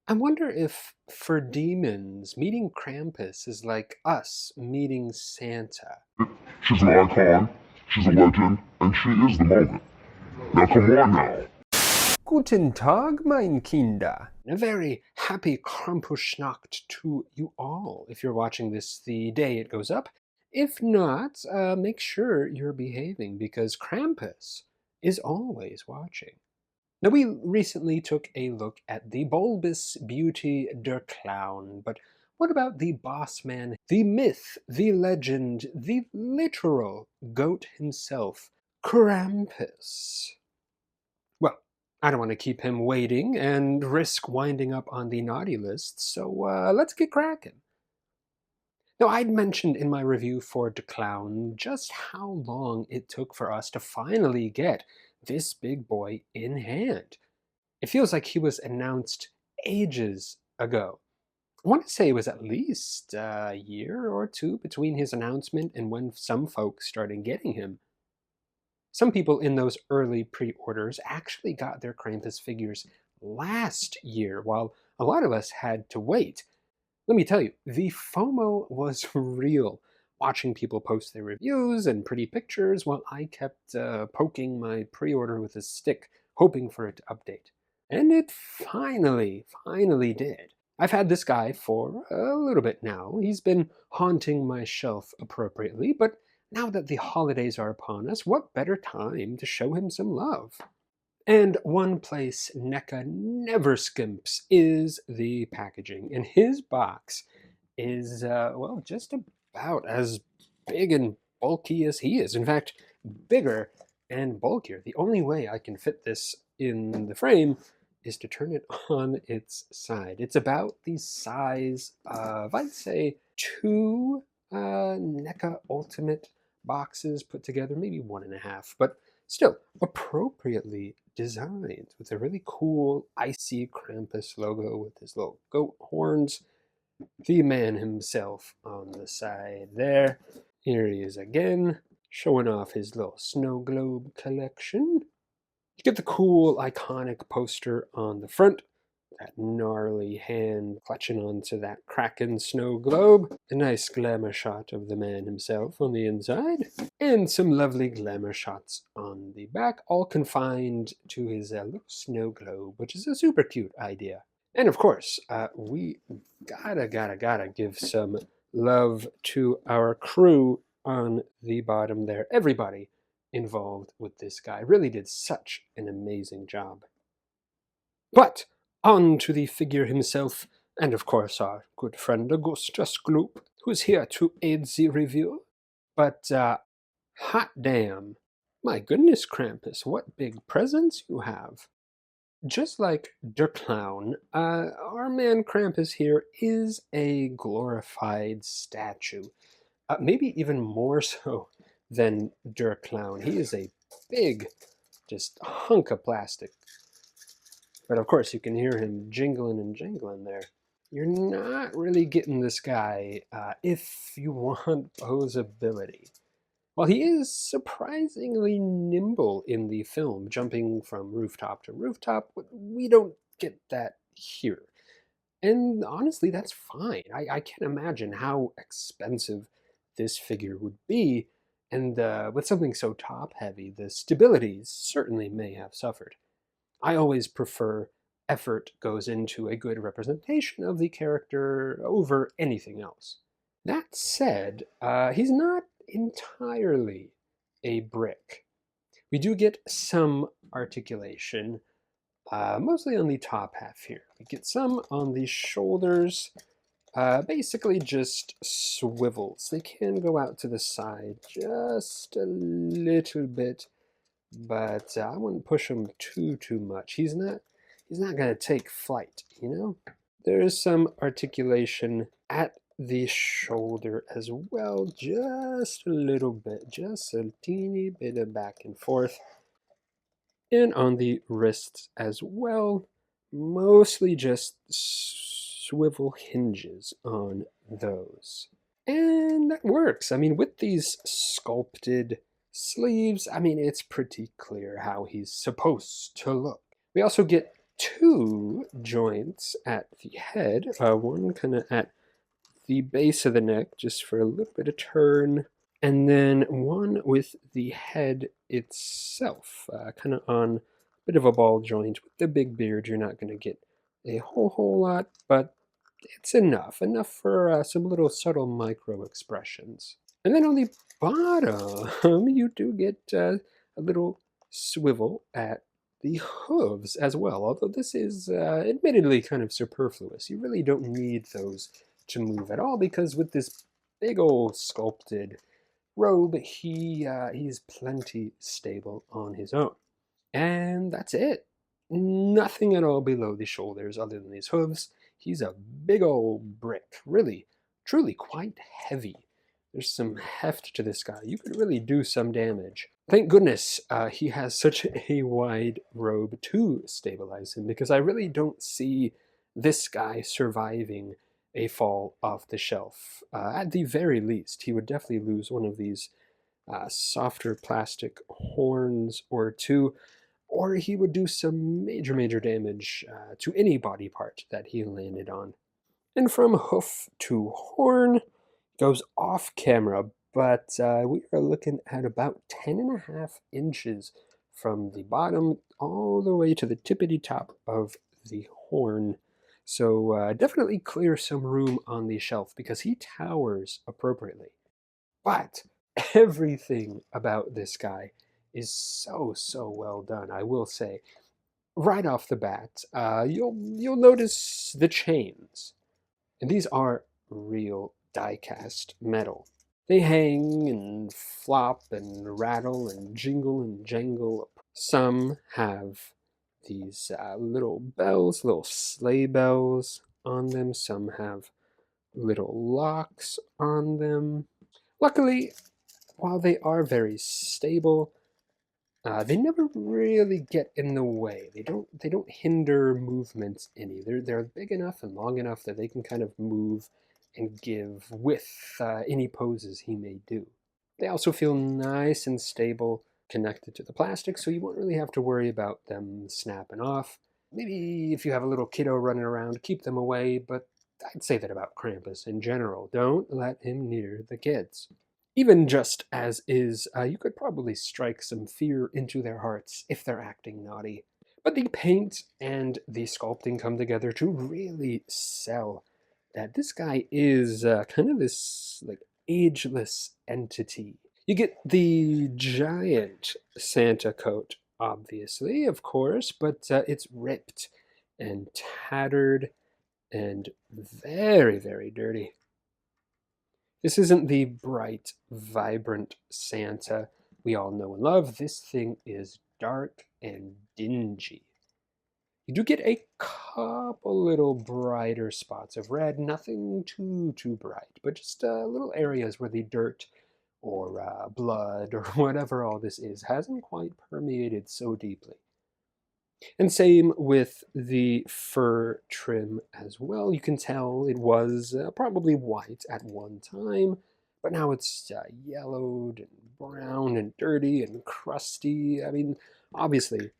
I wonder if, for demons, meeting Krampus is like us meeting Santa. She's an icon, she's a legend, and she is the moment. Now come on now. Guten Tag, mein Kinder. A very happy Krampusnacht to you all if you're watching this the day it goes up. If not, make sure you're behaving because Krampus is always watching. Now, we recently took a look at the bulbous beauty der Clown, but what about the boss man, the myth, the legend, the literal goat himself, Krampus? Well, I don't want to keep him waiting and risk winding up on the naughty list, so let's get cracking. Now, I'd mentioned in my review for The Clown just how long it took for us to finally get this big boy in hand. It feels like he was announced ages ago. I want to say it was at least a year or two between his announcement and when some folks started getting him. Some people in those early pre-orders actually got their Krampus figures last year, while a lot of us had to wait. Let me tell you, the FOMO was real. Watching people post their reviews and pretty pictures while I kept poking my pre-order with a stick, hoping for it to update. And it finally did. I've had this guy for a little bit now. He's been haunting my shelf appropriately, but now that the holidays are upon us, what better time to show him some love? And one place NECA never skimps is the packaging. And his box is, well, just about as big and bulky as he is. In fact, bigger and bulkier. The only way I can fit this in the frame is to turn it on its side. It's about the size of, I'd say, two NECA Ultimate boxes put together, maybe 1.5, but still appropriately designed with a really cool icy Krampus logo with his little goat horns. The man himself on the side there. Here he is again, showing off his little snow globe collection. You get the cool, iconic poster on the front, that gnarly hand clutching onto that Kraken snow globe, a nice glamour shot of the man himself on the inside, and some lovely glamour shots on the back, all confined to his little snow globe, which is a super cute idea. And of course, we gotta give some love to our crew on the bottom there. Everybody involved with this guy really did such an amazing job. But on to the figure himself, and of course our good friend Augustus Gloop, who's here to aid the review. But hot damn, my goodness, Krampus, what big presents you have! Just like Der Clown, our man Krampus here is a glorified statue. Maybe even more so than Der Clown. He is a big, just hunk of plastic. But of course, you can hear him jingling and jangling there. You're not really getting this guy if you want posability. While he is surprisingly nimble in the film, jumping from rooftop to rooftop, we don't get that here. And honestly, that's fine. I can't imagine how expensive this figure would be, and with something so top-heavy, the stability certainly may have suffered. I always prefer effort goes into a good representation of the character over anything else. That said, he's not entirely a brick. We do get some articulation, mostly on the top half here. We get some on the shoulders, basically just swivels. They can go out to the side just a little bit, but I wouldn't push him too much. He's not going to take flight, you know? There is some articulation at the shoulder as well, just a little bit, just a teeny bit of back and forth. And on the wrists as well, mostly just swivel hinges on those. And that works. I mean, with these sculpted sleeves, I mean, it's pretty clear how he's supposed to look. We also get two joints at the head, one kind of at the base of the neck, just for a little bit of turn, and then one with the head itself, kind of on a bit of a ball joint. With the big beard, you're not going to get a whole lot, but it's enough for some little subtle micro expressions. And then on the bottom, you do get a little swivel at the hooves as well, although this is admittedly kind of superfluous. You really don't need those to move at all, because with this big old sculpted robe, he's plenty stable on his own. And that's it. Nothing at all below the shoulders other than these hooves. He's a big old brick. Really, truly quite heavy. There's some heft to this guy. You could really do some damage. Thank goodness he has such a wide robe to stabilize him, because I really don't see this guy surviving a fall off the shelf. At the very least, he would definitely lose one of these softer plastic horns or two, or he would do some major damage to any body part that he landed on. And from hoof to horn goes off camera, but we are looking at about 10.5 inches from the bottom all the way to the tippity top of the horn. So definitely clear some room on the shelf, because he towers appropriately. But everything about this guy is so well done, I will say. Right off the bat, you'll notice the chains, and these are real die-cast metal. They hang and flop and rattle and jingle and jangle. Some have these little bells, little sleigh bells on them. Some have little locks on them. Luckily, while they are very stable, they never really get in the way. They don't hinder movements any. They're big enough and long enough that they can kind of move and give with any poses he may do. They also feel nice and stable, connected to the plastic, so you won't really have to worry about them snapping off. Maybe if you have a little kiddo running around, keep them away, but I'd say that about Krampus in general. Don't let him near the kids. Even just as is, you could probably strike some fear into their hearts if they're acting naughty. But the paint and the sculpting come together to really sell that this guy is kind of this like ageless entity. You get the giant Santa coat, obviously, of course, but it's ripped and tattered and very dirty. This isn't the bright, vibrant Santa we all know and love. This thing is dark and dingy. You do get a couple little brighter spots of red, nothing too bright, but just little areas where the dirt or blood or whatever all this is hasn't quite permeated so deeply. And same with the fur trim as well. You can tell it was probably white at one time, but now it's yellowed and brown and dirty and crusty. I mean, obviously,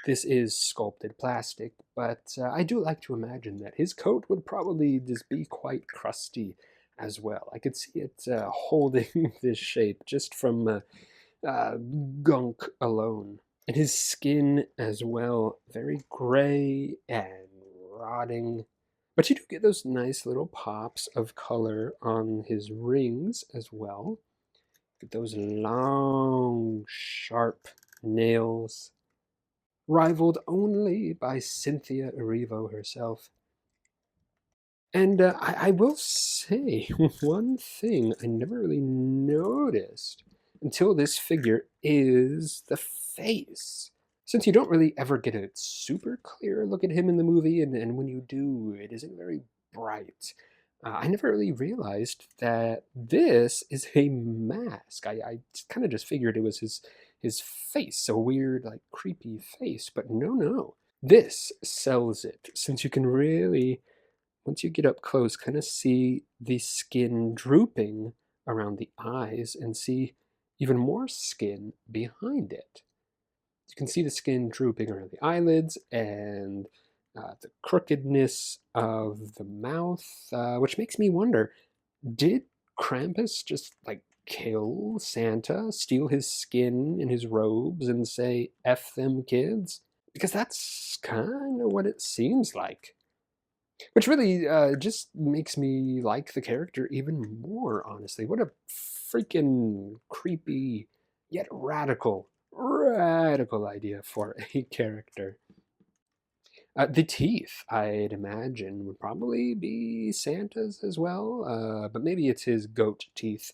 this is sculpted plastic, but I do like to imagine that his coat would probably just be quite crusty as well. I could see it holding this shape just from gunk alone. And his skin as well, very gray and rotting. But you do get those nice little pops of color on his rings as well. Get those long, sharp nails, rivaled only by Cynthia Erivo herself. And I will say one thing I never really noticed until this figure is the face. Since you don't really ever get a super clear look at him in the movie, and when you do, it isn't very bright. I never really realized that this is a mask. I kind of just figured it was his face, a weird, like, creepy face, but no. This sells it, since you can really, once you get up close, kind of see the skin drooping around the eyes and see even more skin behind it. You can see the skin drooping around the eyelids and the crookedness of the mouth, which makes me wonder, did Krampus just like kill Santa, steal his skin and his robes, and say, F them kids? Because that's kind of what it seems like. Which really just makes me like the character even more, honestly. What a freaking creepy, yet radical idea for a character. The teeth, I'd imagine, would probably be Santa's as well, but maybe it's his goat teeth.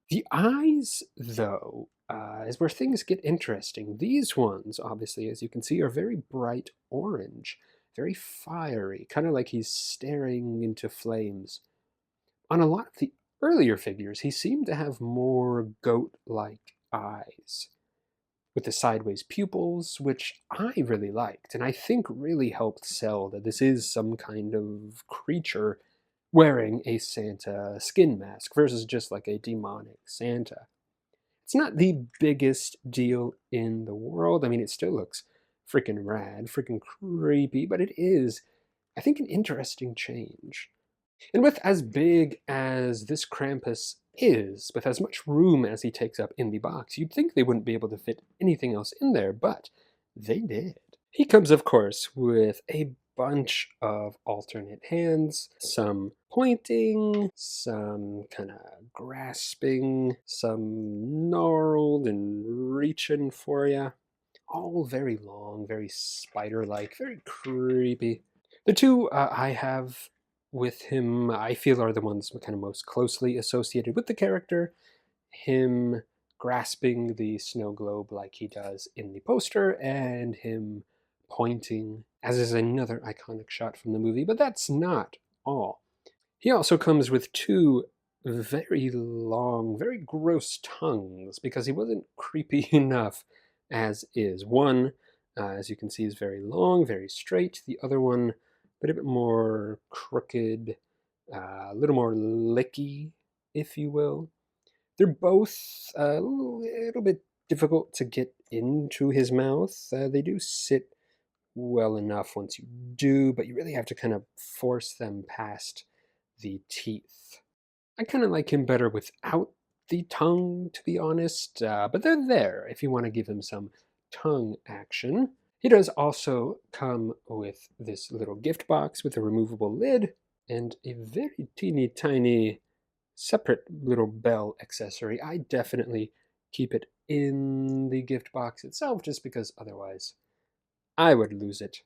The eyes, though, is where things get interesting. These ones, obviously, as you can see, are very bright orange, very fiery, kind of like he's staring into flames. On a lot of the earlier figures, he seemed to have more goat like eyes with the sideways pupils, which I really liked, and I think really helped sell that this is some kind of creature wearing a Santa skin mask versus just like a demonic Santa. It's not the biggest deal in the world. I mean, it still looks freaking rad, freaking creepy, but it is, I think, an interesting change. And with as big as this Krampus is, with as much room as he takes up in the box, you'd think they wouldn't be able to fit anything else in there, but they did. He comes, of course, with a bunch of alternate hands, some pointing, some kind of grasping, some gnarled and reaching for you. All very long, very spider like, very creepy. The two I have with him, I feel, are the ones kind of most closely associated with the character. Him grasping the snow globe like he does in the poster, and him pointing, as is another iconic shot from the movie. But that's not all. He also comes with two very long, very gross tongues because he wasn't creepy enough as is. One, as you can see, is very long, very straight. The other one, a bit more crooked, a little more licky, if you will. They're both a little bit difficult to get into his mouth. They do sit well enough once you do, but you really have to kind of force them past the teeth. I kind of like him better without the tongue, to be honest, but they're there if you want to give him some tongue action. He does also come with this little gift box with a removable lid and a very teeny tiny separate little bell accessory. I definitely keep it in the gift box itself just because otherwise I would lose it.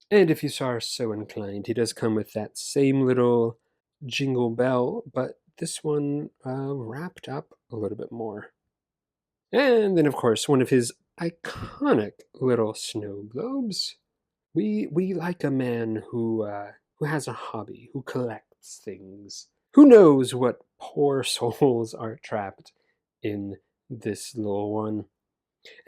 And if you are so inclined, he does come with that same little jingle bell, but this one wrapped up a little bit more. And then, of course, one of his iconic little snow globes. We like a man who has a hobby, who collects things, who knows what poor souls are trapped in this little one.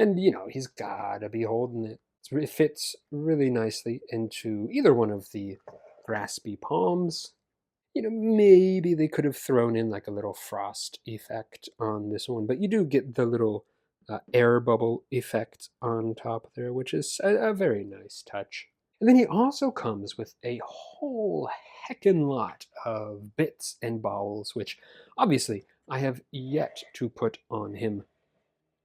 And, he's gotta be holding it. It fits really nicely into either one of the graspy palms. Maybe they could have thrown in like a little frost effect on this one, but you do get the little air bubble effect on top there, which is a very nice touch. And then he also comes with a whole heckin' lot of bits and bowels, which obviously I have yet to put on him.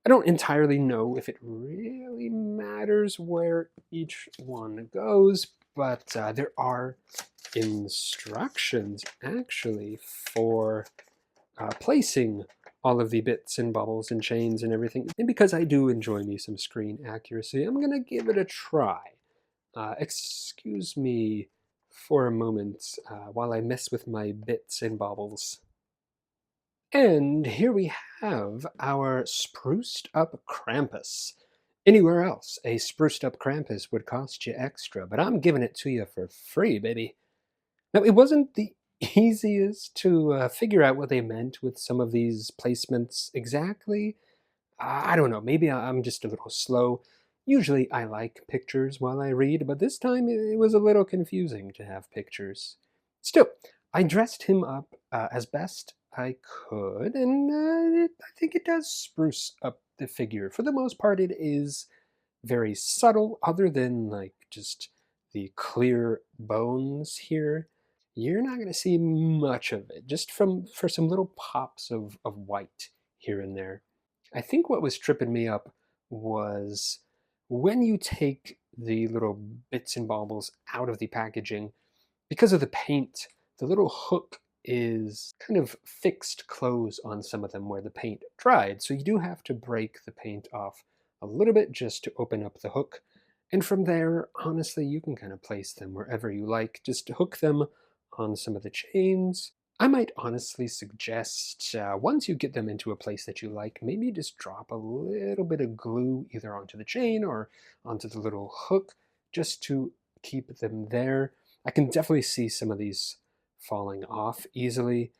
I don't entirely know if it really matters where each one goes, but there are instructions actually for placing all of the bits and bubbles and chains and everything. And because I do enjoy me some screen accuracy, I'm going to give it a try. Excuse me for a moment while I mess with my bits and bobbles. And here we have our spruced up Krampus. Anywhere else, a spruced up Krampus would cost you extra, but I'm giving it to you for free, baby. Now, it wasn't the easiest to figure out what they meant with some of these placements exactly. I don't know, maybe I'm just a little slow. Usually I like pictures while I read, but this time it was a little confusing to have pictures. Still, I dressed him up as best I could, and I think it does spruce up the figure. For the most part, it is very subtle, other than like just the clear bones here, you're not going to see much of it, just for some little pops of white here and there. I think what was tripping me up was when you take the little bits and baubles out of the packaging, because of the paint, the little hook is kind of fixed close on some of them where the paint dried. So you do have to break the paint off a little bit just to open up the hook. And from there, honestly, you can kind of place them wherever you like. Just hook them on some of the chains. I might honestly suggest, once you get them into a place that you like, maybe just drop a little bit of glue either onto the chain or onto the little hook just to keep them there. I can definitely see some of these falling off easily.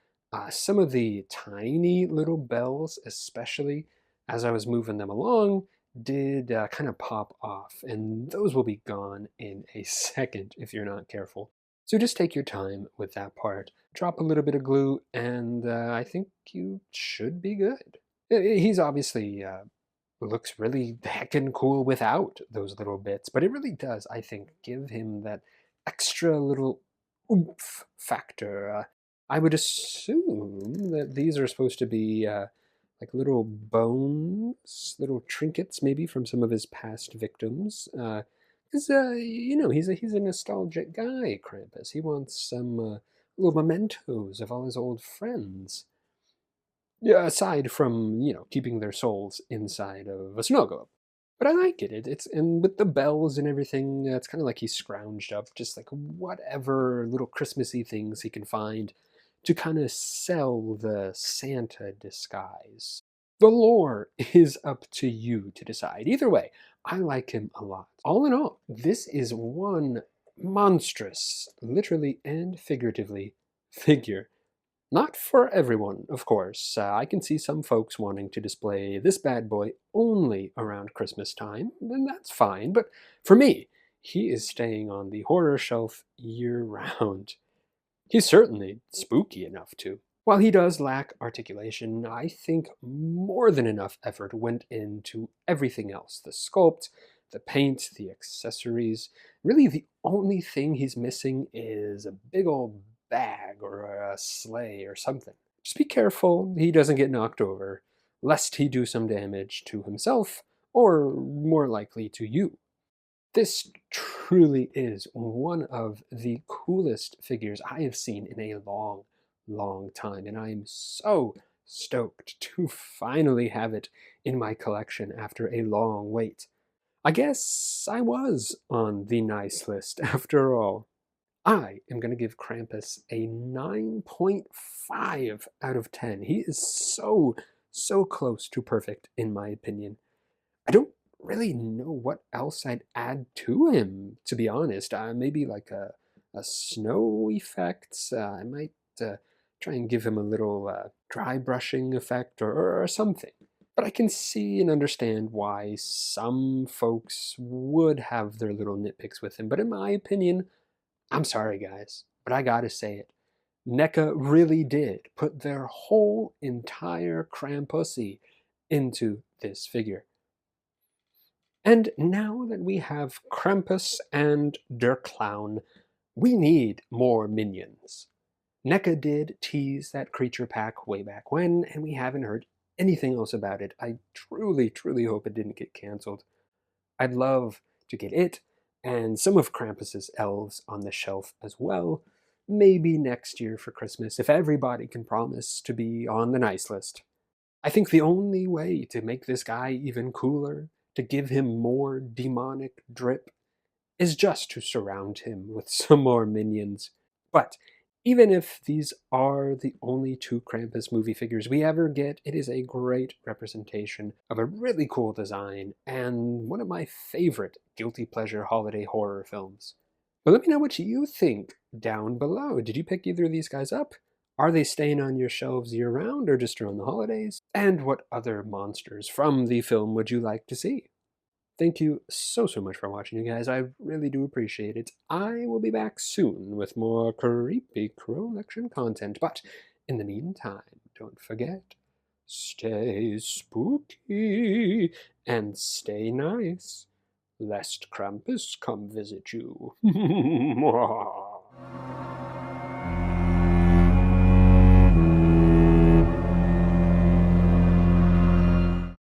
Some of the tiny little bells, especially as I was moving them along, did kind of pop off, and those will be gone in a second if you're not careful. So just take your time with that part. Drop a little bit of glue, and I think you should be good. He's obviously looks really heckin' cool without those little bits, but it really does, I think, give him that extra little oomph factor. I would assume that these are supposed to be like little bones, little trinkets, maybe from some of his past victims. Because he's a nostalgic guy, Krampus. He wants some little mementos of all his old friends. Yeah, aside from, keeping their souls inside of a snow globe. But I like it. It's and with the bells and everything, it's kind of like he scrounged up just like whatever little Christmassy things he can find to kind of sell the Santa disguise. The lore is up to you to decide. Either way, I like him a lot. All in all, this is one monstrous, literally and figuratively, figure. Not for everyone, of course. I can see some folks wanting to display this bad boy only around Christmas time, and that's fine. But for me, he is staying on the horror shelf year round. He's certainly spooky enough to. While he does lack articulation, I think more than enough effort went into everything else: the sculpt, the paint, the accessories. Really, the only thing he's missing is a big old bag or a sleigh or something. Just be careful he doesn't get knocked over, lest he do some damage to himself, or more likely to you. This truly is one of the coolest figures I have seen in a long, long time, and I am so stoked to finally have it in my collection after a long wait. I guess I was on the nice list after all. I am going to give Krampus a 9.5 out of 10. He is so, so close to perfect, in my opinion. I don't really know what else I'd add to him, to be honest. Maybe like a snow effect. I might try and give him a little dry brushing effect or something. But I can see and understand why some folks would have their little nitpicks with him. But in my opinion, I'm sorry, guys, but I gotta say it. NECA really did put their whole entire Krampusy into this figure. And now that we have Krampus and Der Clown, we need more minions. NECA did tease that creature pack way back when, and we haven't heard anything else about it. I truly, truly hope it didn't get cancelled. I'd love to get it and some of Krampus's elves on the shelf as well, maybe next year for Christmas, if everybody can promise to be on the nice list. I think the only way to make this guy even cooler, to give him more demonic drip, is just to surround him with some more minions. But even if these are the only two Krampus movie figures we ever get, it is a great representation of a really cool design and one of my favorite guilty pleasure holiday horror films. But let me know what you think down below. Did you pick either of these guys up? Are they staying on your shelves year round or just around the holidays? And what other monsters from the film would you like to see? Thank you so, so much for watching, you guys. I really do appreciate it. I will be back soon with more creepy collection content. But in the meantime, don't forget, stay spooky and stay nice. lest Krampus come visit you.